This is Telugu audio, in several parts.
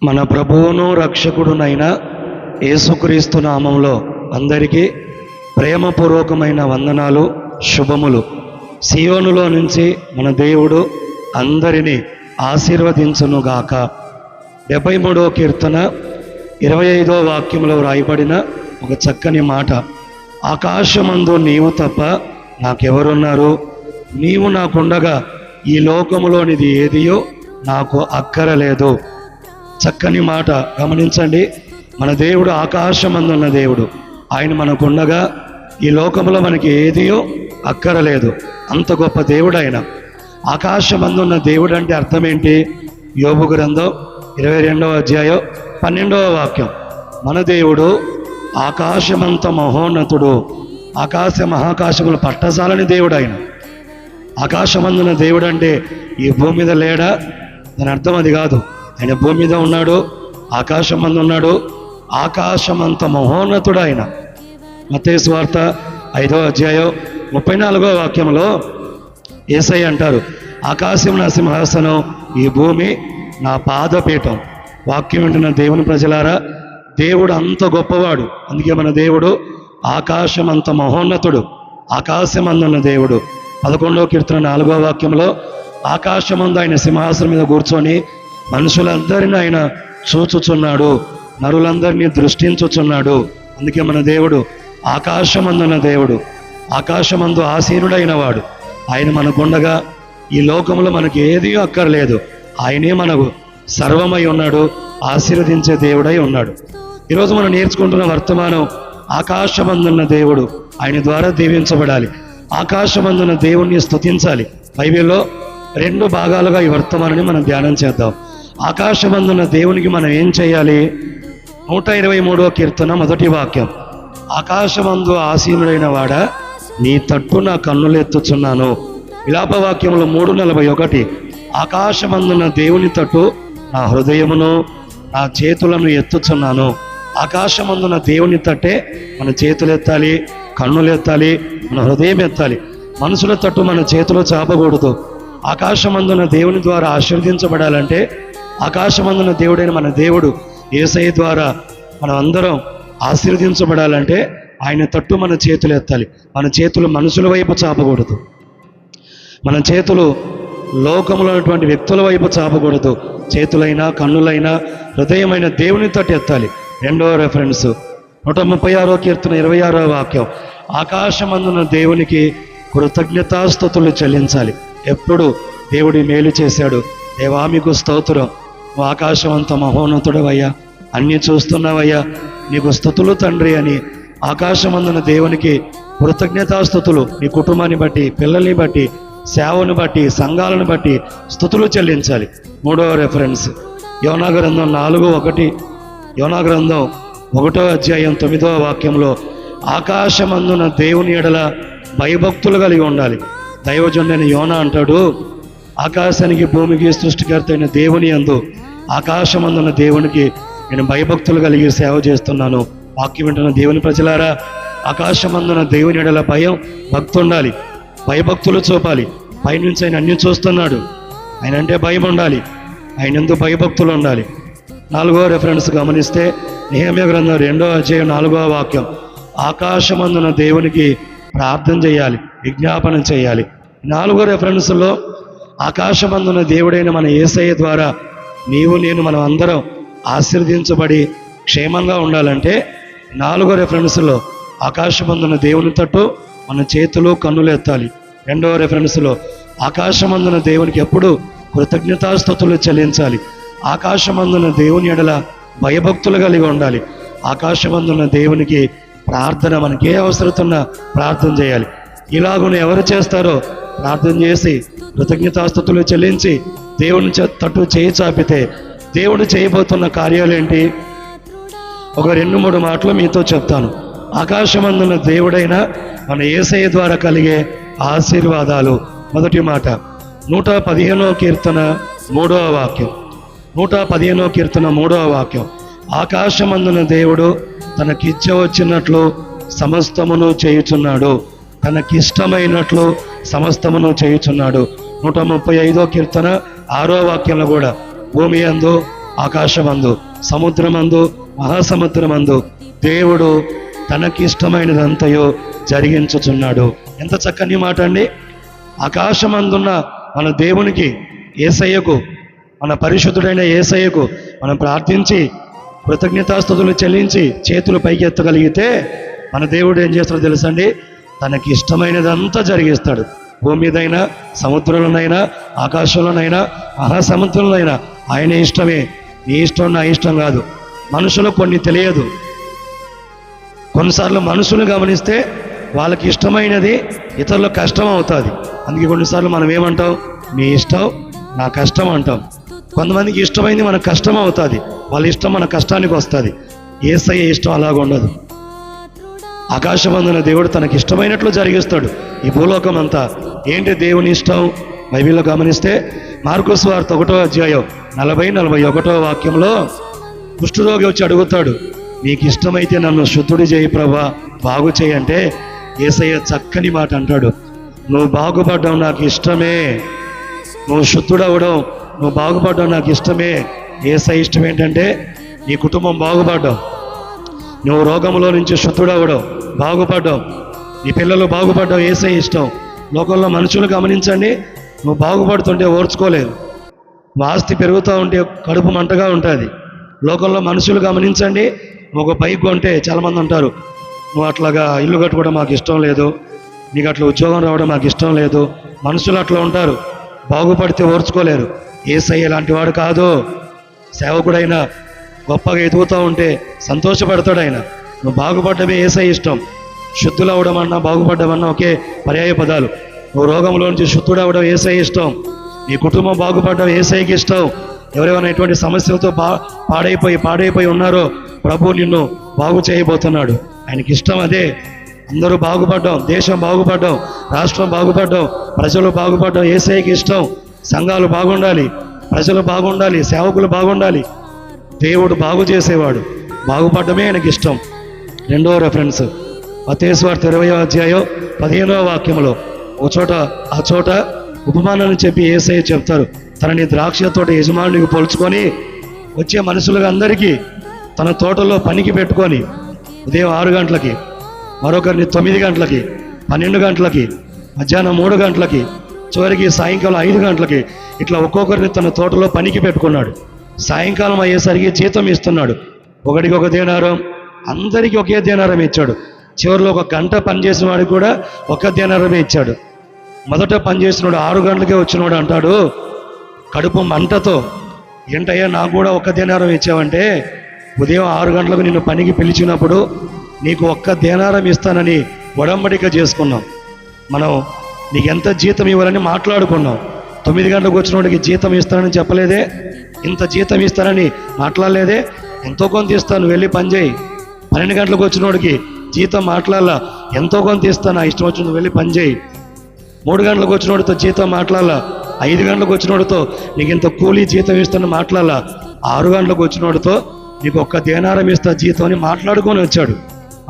మన ప్రభువును రక్షకుడునైన యేసుక్రీస్తు నామంలో అందరికీ ప్రేమపూర్వకమైన వందనాలు, శుభములు. సియోనులో నుంచి మన దేవుడు అందరినీ ఆశీర్వదించునుగాక. 73వ కీర్తన 25వ వాక్యంలో వ్రాయబడిన ఒక చక్కని మాట, ఆకాశమందు నీవు తప్ప నాకెవరున్నారు? నీవు నాకుండగా ఈ లోకములోనిది ఏదియో నాకు అక్కరలేదు. చక్కని మాట గమనించండి. మన దేవుడు ఆకాశమందున్న దేవుడు. ఆయన మనకుండగా ఈ లోకంలో మనకి ఏదియో అక్కరలేదు. అంత గొప్ప దేవుడు ఆయన. ఆకాశమందున్న దేవుడు అంటే అర్థం ఏంటి? యోబు గ్రంథం 22వ అధ్యాయం 12వ వాక్యం, మన దేవుడు ఆకాశమంత మహోన్నతుడు, మహాకాశములు పట్టజాలని దేవుడు ఆయన. ఆకాశమందున్న దేవుడు అంటే ఈ భూమి మీద లేడా? దాని అర్థం అది కాదు. ఆయన భూమి మీద ఉన్నాడు, ఆకాశమందు ఉన్నాడు, ఆకాశమంత మహోన్నతుడు ఆయన. మత్తయి సువార్త 5వ అధ్యాయం 34వ వాక్యంలో యేసయ్య అంటారు, ఆకాశం నా సింహాసనం, ఈ భూమి నా పాదపీఠం. వాక్యం వింటున్న దేవుని ప్రజలారా, దేవుడు అంత గొప్పవాడు. అందుకే మన దేవుడు ఆకాశం అంత మహోన్నతుడు, ఆకాశమందున్న దేవుడు. 11వ కీర్తన 4వ వాక్యంలో ఆకాశమందు ఆయన సింహాసనం మీద కూర్చొని మనుషులందరినీ ఆయన చూచుచున్నాడు, నరులందరినీ దృష్టించుచున్నాడు. అందుకే మన దేవుడు ఆకాశమందున్న దేవుడు, ఆకాశమందు ఆసీనుడైన వాడు. ఆయన మనకుండగా ఈ లోకంలో మనకి ఏదీ అక్కర్లేదు. ఆయనే మనకు సర్వమై ఉన్నాడు, ఆశీర్వదించే దేవుడై ఉన్నాడు. ఈరోజు మనం నేర్చుకుంటున్న వర్తమానం, ఆకాశమందున్న దేవుడు, ఆయన ద్వారా దీవించబడాలి. ఆకాశమందున్న దేవుణ్ణి స్తుతించాలి. బైబిల్లో 2 భాగాలుగా ఈ వర్తమానాన్ని మనం ధ్యానం చేద్దాం. ఆకాశమందున్న దేవునికి మనం ఏం చేయాలి? 123వ కీర్తన 1వ వాక్యం, ఆకాశమందు ఆసీనుడైన వాడా, నీ తట్టు నా కన్నులు ఎత్తుచున్నాను. విలాపవాక్యములు 3:41, ఆకాశమందున్న దేవుని తట్టు నా హృదయమును నా చేతులను ఎత్తుచున్నాను. ఆకాశమందున్న దేవుని తట్టే మన చేతులు ఎత్తాలి, కన్నులు ఎత్తాలి, మన హృదయం ఎత్తాలి. మనుషుల తట్టు మన చేతులు చాపకూడదు. ఆకాశమందున్న దేవుని ద్వారా ఆశీర్వదించబడాలంటే, ఆకాశమందున్న దేవుడైన మన దేవుడు యేసయ్య ద్వారా మనం అందరం ఆశీర్వదించబడాలంటే ఆయన తట్టు మన చేతులు ఎత్తాలి. మన చేతులు మనుషుల వైపు చాపకూడదు. మన చేతులు లోకంలో ఉన్నటువంటి వ్యక్తుల వైపు చాపకూడదు. చేతులైనా కన్నులైనా హృదయమైన దేవుని తట్టు ఎత్తాలి. 2వ రెఫరెన్స్ 136వ కీర్తన 26వ వాక్యం, ఆకాశమందున్న దేవునికి కృతజ్ఞతాస్తుతులు చెల్లించాలి. ఎప్పుడు దేవుడి మేలు చేశాడు, దేవా మీకు స్తోత్రం, నువ్వు ఆకాశం అంత మహోన్నతుడవయ్యా, అన్నీ చూస్తున్నావయ్యా, నీకు స్తుతులు తండ్రి అని ఆకాశమందున్న దేవునికి కృతజ్ఞతాస్తుతులు నీ కుటుంబాన్ని బట్టి, పిల్లల్ని బట్టి, సేవను బట్టి, సంఘాలను బట్టి స్తుతులు చెల్లించాలి. 3వ రెఫరెన్స్ యోనా గ్రంథం 4:1, యోనా గ్రంథం 1వ అధ్యాయం 9వ వాక్యంలో, ఆకాశమందున్న దేవుని ఎడల భయభక్తులు కలిగి ఉండాలి. దైవజనుడైన యోనా అంటాడు, ఆకాశానికి భూమికి సృష్టికర్త అయిన దేవుని యందు, ఆకాశమందున్న దేవునికి నేను భయభక్తులు కలిగి సేవ చేస్తున్నాను. వాక్యం వింటున్న దేవుని ప్రజలారా, ఆకాశమందున్న దేవుని ఎడల భయం, భక్తి ఉండాలి, భయభక్తులు చూపాలి. పైనుంచి ఆయన అన్ని చూస్తున్నాడు, ఆయన అంటే భయం ఉండాలి, ఆయన ఎందు భయభక్తులు ఉండాలి. 4వ రెఫరెన్స్ గమనిస్తే నెహెమ్యా గ్రంథం 2వ అధ్యాయం 4వ వాక్యం, ఆకాశమందున్న దేవునికి ప్రార్థన చేయాలి, విజ్ఞాపన చేయాలి. 4వ రెఫరెన్స్లో ఆకాశమందున్న దేవుడైన మన యేసయ్య ద్వారా నీవు నేను మనం అందరం ఆశీర్వదించబడి క్షేమంగా ఉండాలంటే 4వ రెఫరెన్స్లో ఆకాశమందున్న దేవుని తట్టు మన చేతులు కన్నులు ఎత్తాలి. 2వ రెఫరెన్స్లో ఆకాశమందున్న దేవునికి ఎప్పుడు కృతజ్ఞతాస్తుతులు చెల్లించాలి. ఆకాశమందున్న దేవుని ఎడల భయభక్తులు కలిగి ఉండాలి. ఆకాశమందున్న దేవునికి ప్రార్థన, మనకి ఏ అవసరతున్నా ప్రార్థన చేయాలి. ఇలాగున ఎవరు చేస్తారో ప్రార్థన చేసి కృతజ్ఞతాస్తుతులు చెల్లించి దేవుని తట్టు చేయి చాపితే దేవుడు చేయబోతున్న కార్యాలేంటి? ఒక 2-3 మాటలు మీతో చెప్తాను. ఆకాశమందున్న దేవుడైన మన యేసయ్య ద్వారా కలిగే ఆశీర్వాదాలు. మొదటి మాట 115వ కీర్తన 3వ వాక్యం, 115వ కీర్తన 3వ వాక్యం, ఆకాశమందున్న దేవుడు తనకిచ్చ వచ్చినట్లు సమస్తమును చేయుచున్నాడు, తనకిష్టమైనట్లు సమస్తమును చేయుచున్నాడు. 135వ కీర్తన 6వ వాక్యంలో కూడా, భూమి యందు ఆకాశమందు, సముద్రమందు, మహాసముద్రమందు దేవుడు తనకిష్టమైనదంతయో జరిగించుచున్నాడు. ఎంత చక్కని మాట అండి. ఆకాశమందున్న మన దేవునికి, యేసయ్యకు, మన పరిశుద్ధుడైన యేసయ్యకు మనం ప్రార్థించి కృతజ్ఞతాస్తుతులు చెల్లించి చేతులు పైకి ఎత్తగలిగితే మన దేవుడు ఏం చేస్తాడో తెలుసండి, తనకి ఇష్టమైనదంతా జరిగిస్తాడు. భూమి మీదైనా, సముద్రంలోనైనా, ఆకాశంలోనైనా, మహాసముద్రంలోనైనా ఆయన ఇష్టమే. నీ ఇష్టం నా ఇష్టం కాదు. మనుషులకు కొన్ని తెలియదు. కొన్నిసార్లు మనుషులు గమనిస్తే వాళ్ళకి ఇష్టమైనది ఇతరులకు కష్టం అవుతుంది. అందుకే కొన్నిసార్లు మనం ఏమంటాం, మీ ఇష్టం నా కష్టం అంటాం. కొంతమందికి ఇష్టమైంది మనకు కష్టం అవుతుంది, వాళ్ళ ఇష్టం మన కష్టానికి వస్తుంది. యేసయ్య ఇష్టం అలాగ ఉండదు. ఆకాశమందున దేవుడు తనకి ఇష్టమైనట్లు జరిగిస్తాడు ఈ భూలోకం అంతా. ఏంటి దేవుని ఇష్టం? బైబిల్లో గమనిస్తే మార్కు సువార్త 1వ అధ్యాయం 40-41 వాక్యంలో కుష్ఠరోగి వచ్చి అడుగుతాడు, నీకు ఇష్టమైతే నన్ను శుద్ధుడి చేయి ప్రభా, బాగు చేయి అంటే యేసయ్య చక్కని మాట అంటాడు, నువ్వు బాగుపడ్డావు నాకు ఇష్టమే, నువ్వు శుద్ధుడవడం, నువ్వు బాగుపడ్డావు నాకు ఇష్టమే. యేసయ్య ఇష్టం ఏంటంటే నీ కుటుంబం బాగుపడ్డావు, నువ్వు రోగంలో నుంచి శుద్ధుడవడం, బాగుపడ్డావు, నీ పిల్లలు బాగుపడ్డావు. యేసయ్య ఇష్టం. లోకంలో మనుషులు గమనించండి, నువ్వు బాగుపడుతుంటే ఓర్చుకోలేరు, నువ్వు ఆస్తి పెరుగుతూ ఉంటే కడుపు మంటగా ఉంటుంది. లోకంలో మనుషులు గమనించండి, నువ్వు ఒక బైక్ కొంటే చాలామంది అంటారు, నువ్వు అట్లాగా ఇల్లు కట్టుకోవడం మాకు ఇష్టం లేదు, నీకు అట్లా ఉద్యోగం రావడం మాకు ఇష్టం లేదు. మనుషులు అట్లా ఉంటారు, బాగుపడితే ఓర్చుకోలేరు. యేసయ్య లాంటి వాడు కాదు. సేవకుడైనా గొప్పగా ఎదుగుతూ ఉంటే సంతోషపడతాడు ఆయన. నువ్వు బాగుపడ్డమే యేసయ్య ఇష్టం. శుద్ధులు అవడం అన్నా బాగుపడ్డమన్నా ఒకే పర్యాయ పదాలు. నువ్వు రోగంలో నుంచి శుద్ధుడవడం యేసయ్య ఇష్టం, నీ కుటుంబం బాగుపడడం యేసయ్యకి ఇష్టం. ఎవరెవరైనా ఎటువంటి సమస్యలతో పాడైపోయి ఉన్నారో ప్రభు నిన్ను బాగు చేయబోతున్నాడు. ఆయనకి ఇష్టం అదే. అందరూ బాగుపడ్డాం, దేశం బాగుపడ్డాం, రాష్ట్రం బాగుపడ్డాం, ప్రజలు బాగుపడ్డాం యేసయ్యకి ఇష్టం. సంఘాలు బాగుండాలి, ప్రజలు బాగుండాలి, సేవకులు బాగుండాలి. దేవుడు బాగు చేసేవాడు, బాగుపడ్డమే ఆయనకి ఇష్టం. 2వ రెఫరెన్స్ మత్తయి సువార్త 20వ అధ్యాయం 15వ వాక్యంలో ఆ చోట ఉపమానాన్ని చెప్పి యేసయ్య చెప్తారు, తనని ద్రాక్ష తోట యజమానునికి పోల్చుకొని వచ్చే మనుషులుగా అందరికీ తన తోటలో పనికి పెట్టుకొని ఉదయం 6 గంటలకి, మరొకరిని 9 గంటలకి, 12 గంటలకి, మధ్యాహ్నం 3 గంటలకి, చివరికి సాయంకాలం 5 గంటలకి ఇట్లా ఒక్కొక్కరిని తన తోటలో పనికి పెట్టుకున్నాడు. సాయంకాలం అయ్యేసరికి జీతం ఇస్తున్నాడు. ఒకడికి 1 దేనారం, అందరికీ ఒకే దేనారం ఇచ్చాడు. చివరిలో 1 గంట పనిచేసిన వాడికి కూడా 1 దేనారమే ఇచ్చాడు. మొదట పనిచేసినాడు 6 గంటలకే వచ్చినాడు అంటాడు కడుపు మంటతో, ఏంటయ్యా నాకు కూడా 1 దేనారం ఇచ్చావంటే, ఉదయం 6 గంటలకు నిన్ను పనికి పిలిచినప్పుడు నీకు 1 దేనారం ఇస్తానని ఒడంబడిక చేసుకున్నాం. మనం నీకు ఎంత జీతం ఇవ్వాలని మాట్లాడుకున్నాం. 9 గంటలకు వచ్చినోడికి జీతం ఇస్తానని చెప్పలేదే, ఇంత జీతం ఇస్తానని మాట్లాడలేదే, ఎంతో కొంత ఇస్తాను వెళ్ళి పని చేయి. 12 గంటలకు వచ్చినోడికి జీతం మాట్లాడాల, ఎంతో కొంత ఇస్తాను నా ఇష్టం వచ్చింది వెళ్ళి పని చేయి. 3 గంటలకు వచ్చినోడితో జీతం మాట్లాడాల, 5 గంటలకు వచ్చినోడితో నీకు ఇంత కూలీ జీతం ఇస్తాను మాట్లాడాల, 6 గంటలకు వచ్చినోడితో నీకు 1 దేనారం ఇస్తా జీతం అని మాట్లాడుకొని వచ్చాడు.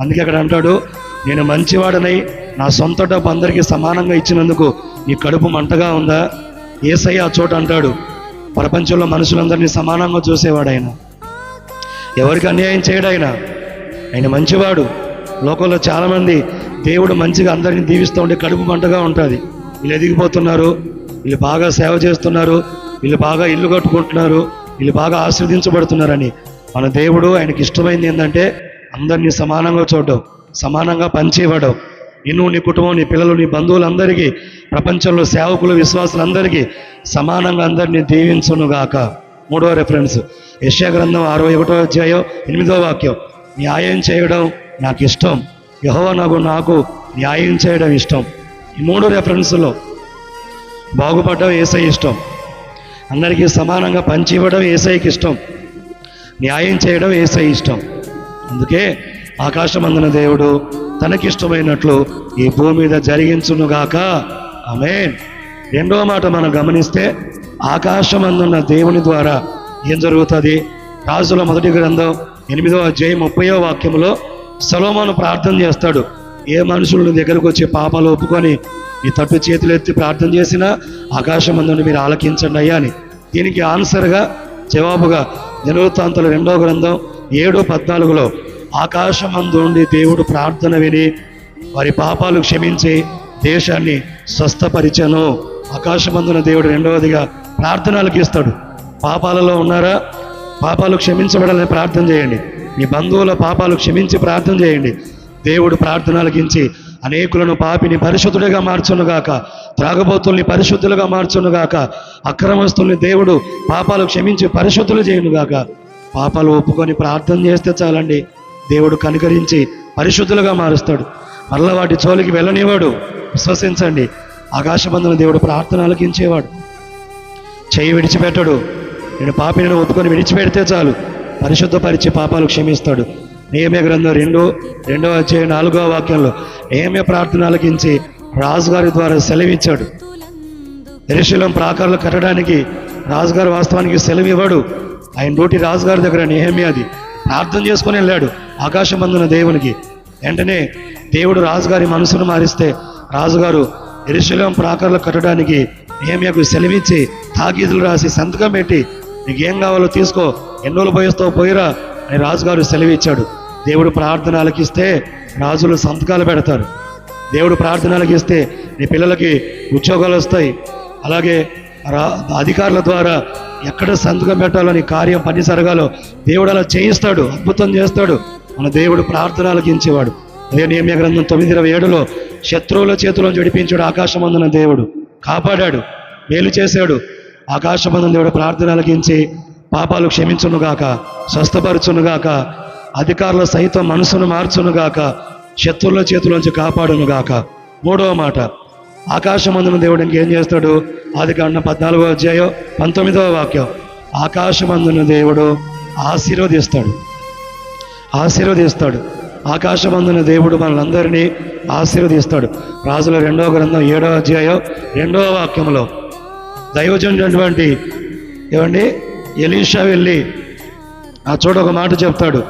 అందుకే అక్కడ అంటాడు, నేను మంచివాడనై నా సొంత డబ్బు అందరికీ సమానంగా ఇచ్చినందుకు నీ కడుపు మంటగా ఉందా? యేసయ్య ఆ చోట అంటాడు, ప్రపంచంలో మనుషులందరినీ సమానంగా చూసేవాడు ఆయన, ఎవరికి అన్యాయం చేయడు ఆయన. ఆయన మంచివాడు. లోకంలో చాలామంది దేవుడు మంచిగా అందరినీ దీవిస్తూ ఉంటే కడుపు మంటగా ఉంటుంది. వీళ్ళు ఎదిగిపోతున్నారు, వీళ్ళు బాగా సేవ చేస్తున్నారు, వీళ్ళు బాగా ఇల్లు కట్టుకుంటున్నారు, వీళ్ళు బాగా ఆశీర్వదించబడుతున్నారని. మన దేవుడు ఆయనకి ఇష్టమైంది ఏంటంటే అందరినీ సమానంగా చూడడం, సమానంగా పంచివ్వడం. నిన్ను, నీ కుటుంబం, నీ పిల్లలు, నీ బంధువులందరికీ, ప్రపంచంలో సేవకులు, విశ్వాసులందరికీ సమానంగా అందరినీ దీవించునుగాక. 3వ రెఫరెన్స్ యెషయా గ్రంథం 61వ అధ్యాయం 8వ వాక్యం, న్యాయం చేయడం నాకు ఇష్టం, యెహోవా నాకు న్యాయం చేయడం ఇష్టం. ఈ 3 రెఫరెన్స్లో బాగుపడడం యేసయ్య ఇష్టం, అందరికీ సమానంగా పంచి ఇవ్వడం యేసయ్యకి ఇష్టం, న్యాయం చేయడం యేసయ్య ఇష్టం. అందుకే ఆకాశమందున దేవుడు తనకిష్టమైనట్లు ఈ భూమి మీద జరిగించునుగాక. ఆమేన్. 2వ మాట మనం గమనిస్తే ఆకాశమందున్న దేవుని ద్వారా ఏం జరుగుతుంది? రాజుల 1వ గ్రంథం 8వ అధ్యాయం 30వ వాక్యంలో సొలొమోను ప్రార్థన చేస్తాడు. ఏ మనుషులు నీ దగ్గరకు వచ్చి పాపాలు ఒప్పుకొని నీ తట్టు చేతులు ఎత్తి ప్రార్థన చేసినా ఆకాశమందుని మీరు ఆలకించండి అయ్యా అని. దీనికి ఆన్సర్గా, జవాబుగా దినవృత్తాంతాలు 2వ గ్రంథం 7:14 ఆకాశమందు ఉండి దేవుడు ప్రార్థన విని వారి పాపాలు క్షమించి దేశాన్ని స్వస్థపరిచెను. ఆకాశమందున దేవుడు రెండవదిగా ప్రార్థనలకు ఇస్తాడు. పాపాలలో ఉన్నారా? పాపాలు క్షమించబడాలని ప్రార్థన చేయండి. మీ బంధువుల పాపాలు క్షమించి ప్రార్థన చేయండి. దేవుడు ప్రార్థనలకించి అనేకులను పాపిని పరిశుద్ధుడిగా మార్చునుగాక, త్రాగబోతుల్ని పరిశుద్ధులుగా మార్చునుగాక, అక్రమస్తుల్ని దేవుడు పాపాలు క్షమించి పరిశుద్ధులు చేయునుగాక. పాపాలు ఒప్పుకొని ప్రార్థన చేస్తే చాలండి, దేవుడు కనికరించి పరిశుద్ధులుగా మారుస్తాడు. మరలా వాటి జోలికి వెళ్ళనివాడు. విశ్వసించండి, ఆకాశమందున దేవుడు ప్రార్థన ఆలకించేవాడు. చెయ్యి విడిచిపెట్టడు. నేను పాపిని ఒప్పుకొని విడిచిపెడితే చాలు, పరిశుద్ధపరిచి పాపాలు క్షమిస్తాడు. నెహెమ్యా గ్రంథం 2వ అధ్యాయం 4వ వాక్యంలో నెహెమ్యా ప్రార్థన ఆలకించి రాజుగారి ద్వారా సెలవిచ్చాడు. యెరూషలేము ప్రాకారాలు కట్టడానికి రాజుగారు వాస్తవానికి సెలవు ఇవ్వడు. ఆయన డ్యూటీ రాజుగారి దగ్గర నెహెమ్యాది. ప్రార్థన చేసుకొని వెళ్ళాడు ఆకాశమందున దేవునికి. వెంటనే దేవుడు రాజుగారి మనసును మారిస్తే రాజుగారు యెరూషలేము ప్రాకారాలు కట్టడానికి నెహెమ్యాకు సెలవిచ్చి తాకీదులు రాసి సంతకం పెట్టి నీకేం కావాలో తీసుకో, ఎన్ని రోజులు పోయిస్తావు పోయిరా అని రాజుగారు సెలవిచ్చాడు. దేవుడు ప్రార్థన ఆలకిస్తే రాజులు సంతకాలు పెడతారు. దేవుడు ప్రార్థన ఆలకిస్తే నీ పిల్లలకి ఉద్యోగాలు వస్తాయి. అలాగే అధికారుల ద్వారా ఎక్కడ సంతకం పెట్టాలని కార్యం పని జరగాలో దేవుడు అలా చేయిస్తాడు, అద్భుతం చేస్తాడు. మన దేవుడు ప్రార్థన ఆలకించేవాడు. అదే నెహెమ్యా గ్రంథం 9:27 శత్రువుల చేతిలో జడిపించాడు ఆకాశమందున దేవుడు, కాపాడాడు, మేలు చేశాడు. ఆకాశమందున దేవుడు ప్రార్థన ఆలకించి పాపాలు క్షమించునుగాక, స్వస్థపరచునుగాక, అధికారుల సైతం మనసును మార్చునుగాక, శత్రువుల చేతుల్లోంచి కాపాడునుగాక. 3వ మాట, ఆకాశమందున దేవుడు ఇంకేం చేస్తాడు? ఆదికాండం 14వ అధ్యాయం 19వ వాక్యం ఆకాశమందున దేవుడు ఆశీర్వదిస్తాడు. ఆకాశమందున దేవుడు మనలందరినీ ఆశీర్వదిస్తాడు. రాజుల 2వ గ్రంథం 7వ అధ్యాయం 2వ వాక్యంలో దైవజనుడైనటువంటి ఎలీషా వెళ్ళి ఆ చోట ఒక మాట చెప్తాడు.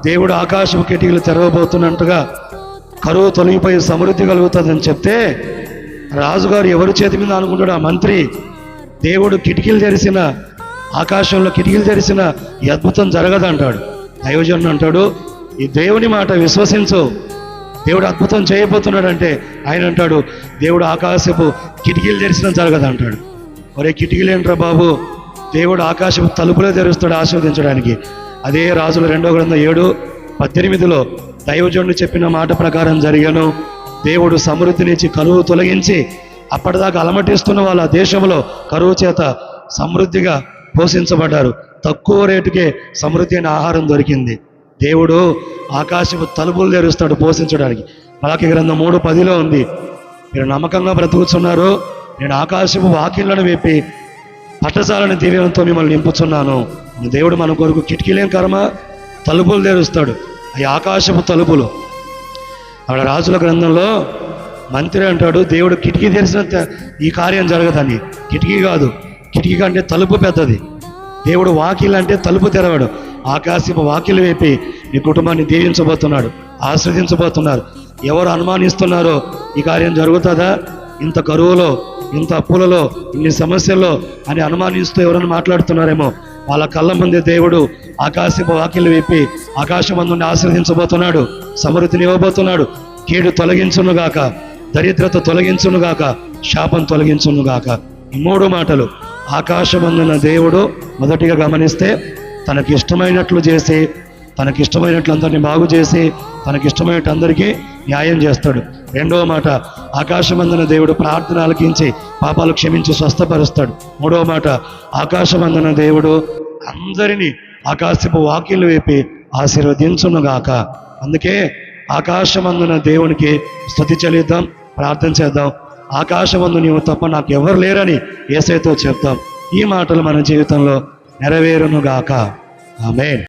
దేవుడు ఆకాశపు కిటికీలు తెరవబోతున్నట్టుగా కరువు తొలగిపోయి సమృద్ధి కలుగుతుందని చెప్తే రాజుగారు ఎవరి చేతి మీద అనుకుంటాడు? ఆ మంత్రి. దేవుడు కిటికీలు తెరిసిన, ఆకాశంలో కిటికీలు తెరిసిన ఈ అద్భుతం జరగదంటాడు. దైవజనుడు అంటాడు, ఈ దేవుని మాట విశ్వసించు, దేవుడు అద్భుతం చేయబోతున్నాడంటే ఆయన అంటాడు, దేవుడు ఆకాశపు కిటికీలు తెరిచిన జరగదంటాడు. ఒరే కిటికీలు ఏంట్రా బాబు, దేవుడు ఆకాశపు తలుపులే తెరుస్తాడు ఆశీర్వదించడానికి. అదే రాజుల 2వ గ్రంథం 7:18 దైవజనుడు చెప్పిన మాట ప్రకారం జరిగాను. దేవుడు సమృద్ధినిచ్చి కరువు తొలగించి అప్పటిదాకా అలమటిస్తున్న వాళ్ళ దేశంలో కరువు చేత సమృద్ధిగా పోషించబడ్డారు. తక్కువ రేటుకే సమృద్ధి అయిన ఆహారం దొరికింది. దేవుడు ఆకాశపు తలుపులు తెరుస్తాడు పోషించడానికి. మలాకి గ్రంథం 3:10 ఉంది, మీరు నమ్మకంగా బ్రతుకుతున్నారు, నేను ఆకాశపు వాకిళ్లను విప్పి పట్టజాలని దీవెనతో మిమ్మల్ని నింపుతున్నాను. దేవుడు మన కొరకు కిటికీలేం కర్మ, తలుపులు తెరుస్తాడు. అవి ఆకాశపు తలుపులు. అక్కడ రాజుల గ్రంథంలో మంత్రి అంటాడు, దేవుడు కిటికీ తెరిచిన ఈ కార్యం జరగదని. కిటికీ కాదు, కిటికీ కంటే తలుపు పెద్దది. దేవుడు వాకిల్ అంటే తలుపు తెరవాడు. ఆకాశపు వాకిలు వేపి నీ కుటుంబాన్ని దీవించబోతున్నాడు, ఆస్వాదించబోతున్నారు. ఎవరు అనుమానిస్తున్నారో ఈ కార్యం జరుగుతుందా, ఇంత కరువులో, ఇంత అప్పులలో, ఇన్ని సమస్యల్లో అని అనుమానిస్తూ ఎవరైనా మాట్లాడుతున్నారేమో, వాళ్ళ కళ్ళ ముందే దేవుడు ఆకాశపు వాకిలు విప్పి ఆకాశమందుని ఆశీర్వదించబోతున్నాడు, సమృద్ధిని ఇవ్వబోతున్నాడు. కీడు తొలగించునుగాక, దరిద్రత తొలగించునుగాక, శాపం తొలగించునుగాక. ఈ 3 మాటలు ఆకాశమందున దేవుడు మొదటిగా గమనిస్తే తనకిష్టమైనట్లు చేసి, తనకిష్టమైనట్లు అందరినీ బాగు చేసి, తనకిష్టమైనట్టు అందరికీ న్యాయం చేస్తాడు. 2వ మాట, ఆకాశమందున దేవుడు ప్రార్థన ఆలకించి పాపాలు క్షమించి స్వస్థపరుస్తాడు. 3వ మాట, ఆకాశమందున దేవుడు అందరినీ ఆకాశపు వాకిళ్ళు వేపి ఆశీర్వదించునుగాక. అందుకే ఆకాశమందున దేవునికి స్తుతి చెల్లిద్దాం, ప్రార్థన చేద్దాం. ఆకాశమందు నీవు తప్ప నాకు ఎవరు లేరని యేసయ్యతో చెప్తాం. ఈ మాటలు మన జీవితంలో నెరవేరునుగాక. ఆమేన్.